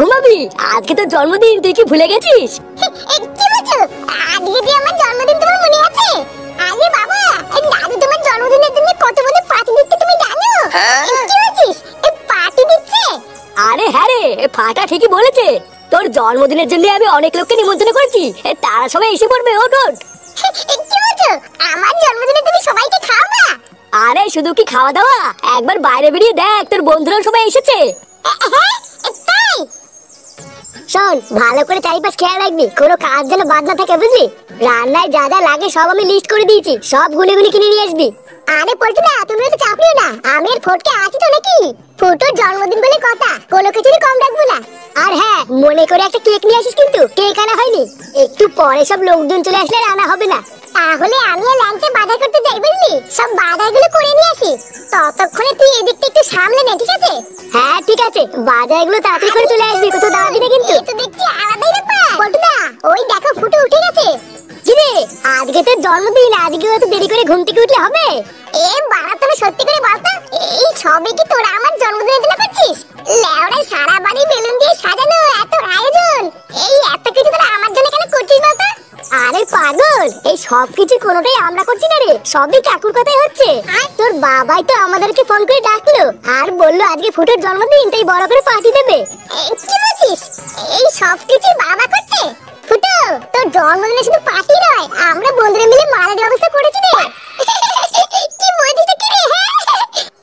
ঘুমাবি? আজকে তো জন্মদিন, তুই কি ভুলে গেছিস? কি বলছো? আজকে যে আমার জন্মদিন, তোমার মনে আছে? আরে বাবা, এই দাদু তোমার জন্মদিনের জন্য কত বড় পার্টি দিচ্ছে তুমি জানো? কি বলছিস? এই পার্টি দিচ্ছে? আরে হ্যাঁ রে, ফাটা ঠিকই বলেছে। তোর জন্মদিনের জন্য আমি অনেক লোককে নিমন্ত্রণ করেছি, তারা সবাই এসে পড়বে। ওঠ ওঠ। কি বলছো? আমার জন্মদিনে তুমি সবাইকে খাওয়াবা? আরে শুধু কি খাওয়া দাওয়া, একবার বাইরে বেরিয়ে দেখ, তোর বন্ধুরাও সবাই এসেছে। হ্যাঁ, তাই? শোন, ভালো করে চারিপাশ খেয়াল রাখবি, কোনো কাজ যেন বাদ না থাকে, বুঝলি? রান্নায় যা যা লাগে সব আমি লিস্ট করে দিয়েছি, সব গুনে গুনে কিনে নিয়ে আসবি। আরে পল্টুদা, তুমি তো চাপ নিও না, আমি আর ফটকে আছি তো নাকি? ফুটোর জন্মদিন বলে কথা, কোনো কিছুরই কম রাখবো না। আর হ্যাঁ, মনে করে একটা কেক নিয়ে আসিস, কিন্তু কেক আনা হয়নি। একটু পরে সব লোকজন চলে আসলে আর আনা হবে না। তাহলে আমি আর লাঞ্চে বাজার করতে যাই, বুঝলি? সব বাজারগুলো করে নিয়ে আসি, ততক্ষণে তুই এদিকটা একটু সামলে নে, ঠিক আছে? হ্যাঁ ঠিক আছে, বাজারগুলো তাড়াতাড়ি করে চলে আসবি, কোথাও দাঁড়াবি না কিন্তু। এই তো দেখছি আলাদাই ব্যাপার। পল্টুদা, ওই দেখো ফুটো উঠে গেছে। কিরে, আজকে তোর জন্মদিন, আজকেও এত দেরি করে ঘুম থেকে উঠলে হবে? এ বাড়া, তুমি সত্যি করে বলতো, এই সবে কি তোরা আমার জন্মদিনের জন্য করছিস? লেওড়ায় সারা বাড়ি বেলুন দিয়ে সাজানো, এত আয়োজন, এই এত কিছু তোরা আমার জন্য কেন করছিস বলতো? আরে পাগল, এই সব কিছু কোনোটাই আমরা করছি না রে, সবই কাকুর কথাই হচ্ছে। তোর বাবাই তো আমাদেরকে ফোন করে ডাকলো আর বললো আজকে ফুটোর জন্মদিন, তাই বড় করে পার্টি দেবে। কি বলছিস? এই সব কিছু বাবা করছে? ফুটো, তোর জন্মদিনে শুধু পার্টি নয়, আমরা বন্ধুরা মিলে মারার ব্যবস্থা করেছি রে। কি বলছিস কি রে?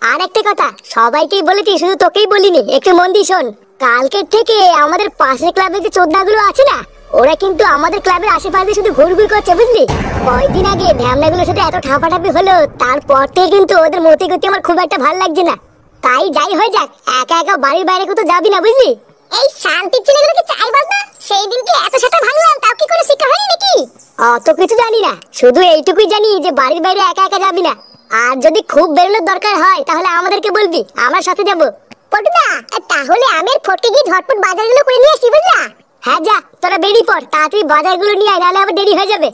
আর একটা কথা, সবাইকেই বলেছি, শুধু তোকেই বলিনি, একটু মন দিয়ে শোন। কালকের থেকে আমাদের পাশের ক্লাবের যে চোদনাগুলো আছে না, ওরা কিন্তু আমাদের ক্লাবের আশেপাশে শুধু ঘুরঘুর করছে, বুঝলি? কয়েকদিন আগে ঢ্যামনাগুলোর সাথে এত ঠাপাঠাপি হলো, তারপর থেকে কিন্তু ওদের মতি গতি আমার খুব একটা ভালো লাগছে না। তাই যাই হয়ে যাক, একা একা বাড়ির বাইরে কোথাও যাবি না, বুঝলি? এই শান্তির ছেলেগুলোকে চাই বলতো, সেই দিনকে এত সেটা ভাঙলাম, তাও কি কোনো শিক্ষা হয়নি নাকি? অত কিছু জানি না, শুধু এইটুকুই জানি যে বাড়ির বাইরে একা একা যাবি না, আর যদি খুব বেরোনোর দরকার হয় তাহলে আমাদেরকে বলবি, আমার সাথে যাবো। পল্টুদা, তাহলে আমি আর ফটকে গিয়ে ঝটপট বাজারগুলো করে নিয়ে আসি, বুঝলা? হ্যাঁ যা, তোরা বেরিয়ে পড়, তাড়াতাড়ি বাজারগুলো নিয়ে আয়, নাহলে আবার দেরি হয়ে যাবে।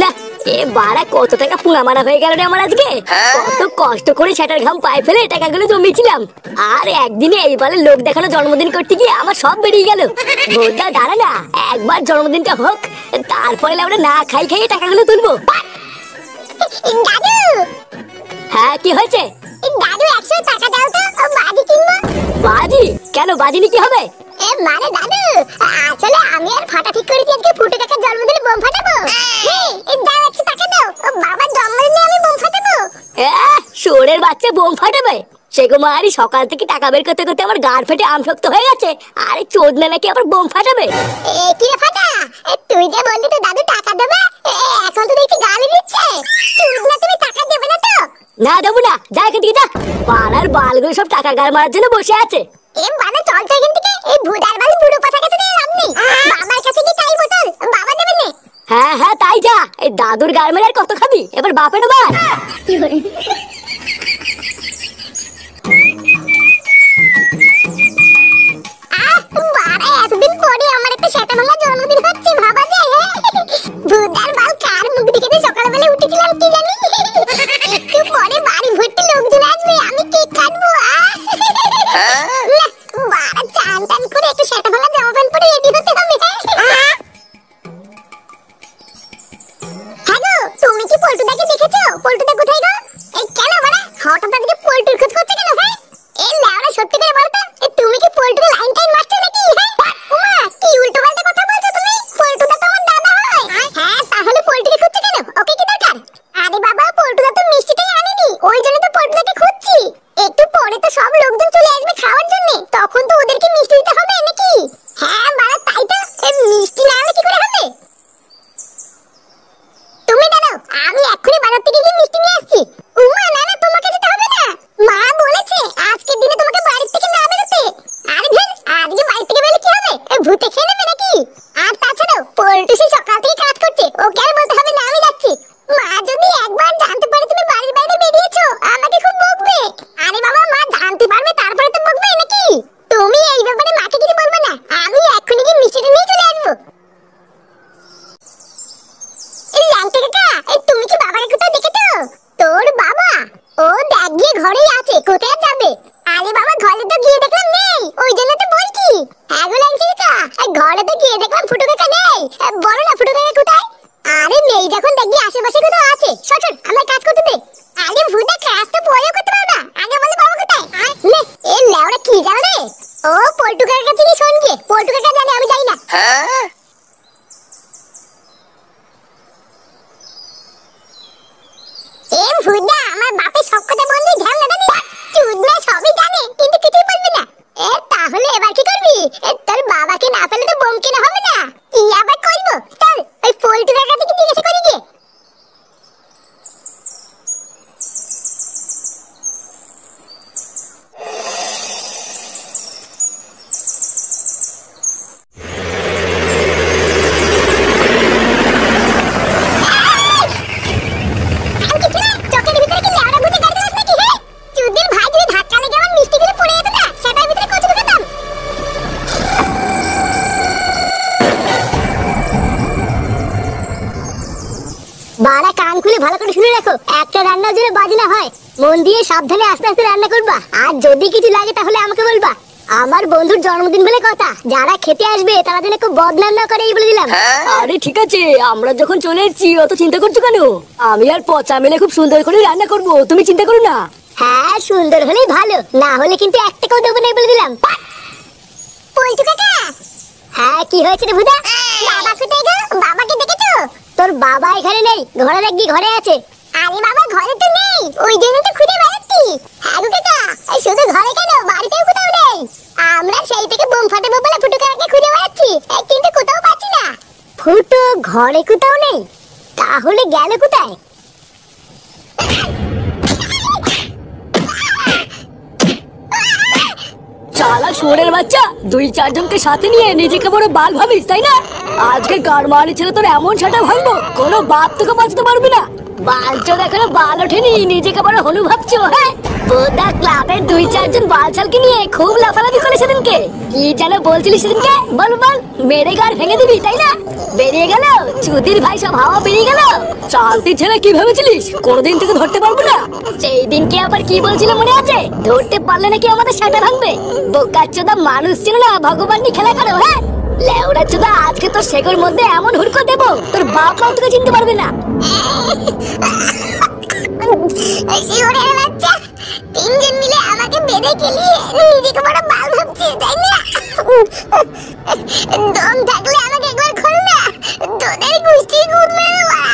না, এ বাড়া কত টাকা পুঙা মারা হয়ে গেল রে আমার আজকে। কত কষ্ট করে সেটার ঘাম পায়ে ফেলে টাকাগুলো জমিয়েছিলাম, আর একদিনে এইবারে লোক দেখানো জন্মদিন করতে গিয়ে আমার সব বেরিয়ে গেল। বোধা দাঁড়া না, একবার জন্মদিনটা হোক, তারপরে আমরা না খাই খাইয়ে টাকাগুলো তুলবো। দাদু, হ্যাঁ কি হয়েছে? দাদু 100 টাকা দাও তো, বাজি কিনবো। বাজি? কেন, বাজি নিয়ে কি হবে? মানে দাদু, আসলে আমি আর ফাটা ঠিক করেছি আজকে ফুটে কাকার জন্মদিনে বোম ফাটাবো। দাও 100 টাকা দাও, বাবার জন্মদিনে আমি বোম ফাটাবো। শোরের বাচ্চা বোম ফাটাবে? সে কুমারী সকাল থেকে টাকা বের করতে করতে আমার গাড় ফেটে আমশক্ত হয়ে গেছে, আরে চোদনা নাকি আবার বোম ফাটাবে? কি রে ফাটা, তুই যে বললি তো দাদু টাকা দেবে, এখন তো দেখছি গালি দিচ্ছে। চোদনা, তুমি টাকা দেবে না তো? না দেবো না, যা এখান থেকে যা। পাড়ার বালগুলো সব টাকা গাড় মারার জন্য বসে আছে। বাবা চল তো এখান থেকে, এই ভুদার বাল বুড়ো কথা কাছে দিয়ে লাভ নেই। বাবার কাছে কি চাই বোতল, বাবা দেবে না? হ্যাঁ হ্যাঁ তাই যা, এই দাদুর গাড় মেরে আর কত খাবি, এবার বাপের বার। এতদিন পরে আমার একটা সেটা ভাঙা জন্মদিন হচ্ছে, ভাবা যায়? ভুদার বাল কার মুখ দেখে সকালবেলা উঠেছিলাম কি জানি। একটু পরে বাড়ি ভর্তি লোকজন আসবে, আমি কেক কাটবো। বাড়া চান টান করে একটু সেটা ভাঙা জামা প্যান্ট পরে রেডি হতে হবে। হ্যাঁ গো, তুমি কি পল্টুদাকে দেখেছো? পল্টুদা কোথায় গো? এই কেন বাড়া হঠাৎ আজকে পল্টুর খোঁজ করছে কেন? হ্যাঁ, এই লেওড়া সত্যি করে বলতো, তুমি কি পল্টুকে লাইন টাইন মারছো নাকি? হ্যাঁ উমা, কি উল্টো পাল্টা কথা বলছো তুমি? পল্টুদা তো আমার দাদা হয়। হ্যাঁ, তাহলে পল্টুকে খুঁজছে কেন? ওকে কি দরকার? আরে বাবা, পল্টুদা তো মিষ্টিটাই আনেনি, ওই জন্য তো পল্টুদাকে খুঁজছি। একটু পরে তো সব লোকজন চলে আসবে খাওয়ার জন্য, তখন তো ওদেরকে মিষ্টি দিতে হবে নাকি? হ্যাঁ বাড়া, তাই তো। মিষ্টি না আনলে কি করে হবে? তুমি দাঁড়াও, আমি এক্ষুনি বাজার থেকে গিয়ে মিষ্টি নিয়ে আসছি। উমা, না না, তোমাকে যেতে হবে না, মা বলেছে আজকের দিনে তোমাকে বাড়ি থেকে না বেরোতে। আরে ধর, আজকে বাড়ি থেকে বেরোলে কি হবে, ভূতে খেয়ে নেবে নাকি? আর তাছাড়াও পল্টু সেই সকাল থেকে কাজ করছে, ওকে আর বলতে হবে না আমি যাচ্ছি। মা যদি একবার জানতে পারে তুমি বাড়ির বাইরে বেরিয়েছো, আমাকে খুব বকবে। আরে বাবা, মা জানতে পারবে তারপরে তো বকবে নাকি? তুমি এই ব্যাপারে মাকে কিছু বলবে না, আমি এক্ষুনি গিয়ে মিষ্টিটা নিয়ে চলে আসবো। ল্যাংটা কাকা, তুমি কি বাবাকে কোথাও দেখেছো? তোর বাবা ঘরেই আছে, কোথায় যাবে? আরে বাবা ঘরে তো গিয়ে দেখলাম নেই, ওই জন্য তো বলছি। হ্যাঁ গো লাঞ্চিকা, ঘরে তো গিয়ে দেখলাম ফুটো কাকা নেই। বলো না ফুটো কাকা কোথায়? আরে নেই যখন দেখি আশেপাশে কোথাও আছে। শোন আমার কাজ করতে দে। আরে ভুদা কাজ তো পরে করতে পারো না, আগে বলে বাবা কোথায়? নে এ লেওড়া কি জানো রে? ও পল্টু কাকার কাছে কি শোন গে? পল্টু কাকা জানে আমি জানি না। এ ভুদা আমার বাপের সব কথা বললি ধ্যান না জানি। চুদনা সবই জানে কিন্তু কিছুই বলবি না। এ তাহলে এবার কি করবি? তোর বাবাকে না পেলে তো বোম কেনা হবে না। কি আবার করবো? চল ওই পল্টু কাকার কাছে জিজ্ঞাসা করি গিয়ে। বাড়া কান খুলে ভালো করে শুনে রাখো, একটা রান্নার জন্য বাজি না হয়। মন দিয়ে সাবধানে আস্তে আস্তে রান্না করবা, আর যদি কিছু লাগে তাহলে আমাকে বলবা। আমার বন্ধুর জন্মদিন বলে কথা, যারা খেতে আসবে তারা যেন খুব বদনাম না করে এই বলে দিলাম। আরে ঠিক আছে, আমরা যখন চলে এসেছি অত চিন্তা করছো কেন? আমি আর পচা মিলে খুব সুন্দর করে রান্না করব, তুমি চিন্তা করো না। হ্যাঁ সুন্দর হলেই ভালো, না হলে কিন্তু এক টাকাও দেবো না বলে দিলাম। পল্টু কাকা, হ্যাঁ কি হয়েছে রে ভুদা? বাবা কোথায় গো? বাবাকে দেখেছো? তোর বাবা এখানে নেই, ঘরে দেখবি ঘরে আছে। আরে বাবা ঘরে তো নেই, ওই জন্য তো খুঁজে বেড়াচ্ছি। হ্যাঁ গো কাকা, শুধু ঘরে কেন বাড়িতেও কোথাও নেই। আমরা সেই থেকে বোম ফাটাবো বলে ফুটো কাকাকে খুঁজে বেড়াচ্ছি, কিন্তু কোথাও পাচ্ছি না। ফুটো ঘরে কোথাও নেই, তাহলে গেল কোথায়? চালা শুয়োরের বাচ্চা, 2-4 জনকে সাথে নিয়ে নিজেকে বড় বাল ভাবিস তাই না? আজকে গাড়মারি ছেলে তোর এমন সেটা ভাঙবো, কোনো বাপ তোকে বাঁচতে পারবি না। বাঞ্চো দেখানো বাল ওঠেনি, নিজেকে বড় হলু ভাবছো? হ্যাঁ বোধা ক্লাবের 2-4 জন বালছালকে নিয়ে খুব লাফালাফি করে সেদিনকে। কি যেন বলছিলি সেদিনকে? বল বল, মেরে গাড় ভেঙে দিবি তাই না? বেরিয়ে গেল চুদির ভাই, সব হাওয়া বেরিয়ে গেল। চালতি ছেলে কি ভেবেছিলিস কোনোদিন থেকে ধরতে পারবো না? সেই দিনকে আবার কি বলছিল মনে আছে? ধরতে পারলে নাকি আমাদের সেটা ভাঙবে। বোকাচ্চোদা মানুষ ছিল না, ভগবান নিয়ে খেলা করো। হ্যাঁ লেওড়া চোদা, আজকে তোর শেকড় মধ্যে এমন হুড়কো দেবো তোর বাপ মাও তোকে চিনতে পারবে না। শিওরের বাচ্চা, 3 জন মিলে আমাকে বেঁধে খেলিয়ে নিজেকে বড় বাল ভাবছে তাই না? দম থাকলে আমাকে একবার খোল না, তোদের গুষ্টি গুড় মেরে বাড়া।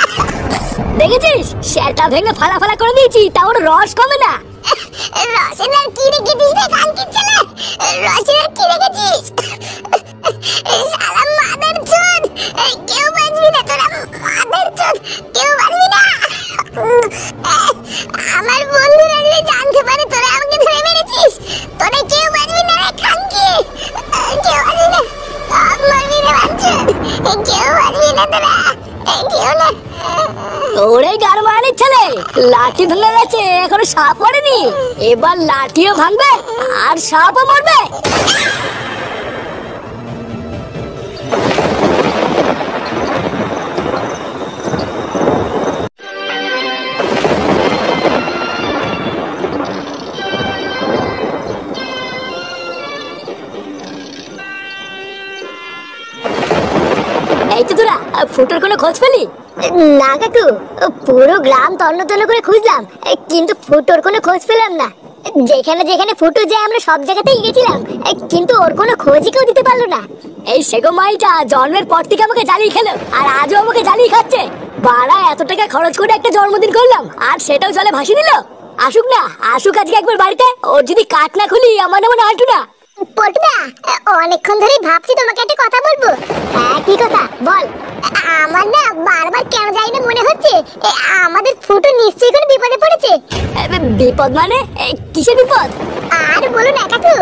দেখেছিস সেটা ভেঙে ফালা ফালা করে দিয়েছি, তাও রস কমে না। রসের আর কি রেখেছিস রে কানকির ছেলে? রসের আর কি রেখেছিস? শালা মাদার চোদ, কেউ বাঁচবি না তোরা, মাদার চোদ, কেউ বাঁচবি না। আমার বন্ধুরা যদি জানতে পারে তোরা আমাকে ধরে মেরেছিস, তোরা কেউ বাঁচবি না রে কানকি, কেউ বাঁচবি না। মরবি না বাঞ্চোদ, কেউ বাঁচবি না তোরা, কেউ না। ওরে গাড়মারির ছেলে, লাঠি ভেঙে গেছে এখনো সাপ পড়েনি, এবার লাঠিও ভাঙবে আর সাপও মরবে। এই তো তোরা ফুটোর কোনো খোঁজ পেলি? না কাকু, পুরো গ্রাম তন্ন তন্ন করে খুঁজলাম, কিন্তু ফুটোর কোনো খোঁজ পেলাম না। যেখানে যেখানে ফুটো যায় আমরা সব জায়গাতেই গেছিলাম, কিন্তু ওর কোনো খোঁজই কেউ দিতে পারলো না। এই সেগো মাইটা জন্মের পর থেকে আমাকে জ্বালিয়ে খেলো, আর আজও আমাকে জ্বালিয়ে খাচ্ছে। বাড়া এত টাকা খরচ করে একটা জন্মদিন করলাম, আর সেটাও জলে ভাসিয়ে দিল। আসুক না, আসুক আজকে একবার বাড়িতে, ওর যদি কাঠ না খুলি আমার নাম হাঁটু না। পটুদা, অনেকক্ষণ ধরে ভাবছি তোমাকে একটা কথা বলবো। হ্যাঁ কি কথা বল। আমার না বারবার কেন জানি না মনে হচ্ছে আমাদের ফুটো নিশ্চয়ই কোনো বিপদে পড়েছে। বিপদ মানে? কিসের বিপদ? আর বলো না কাকু,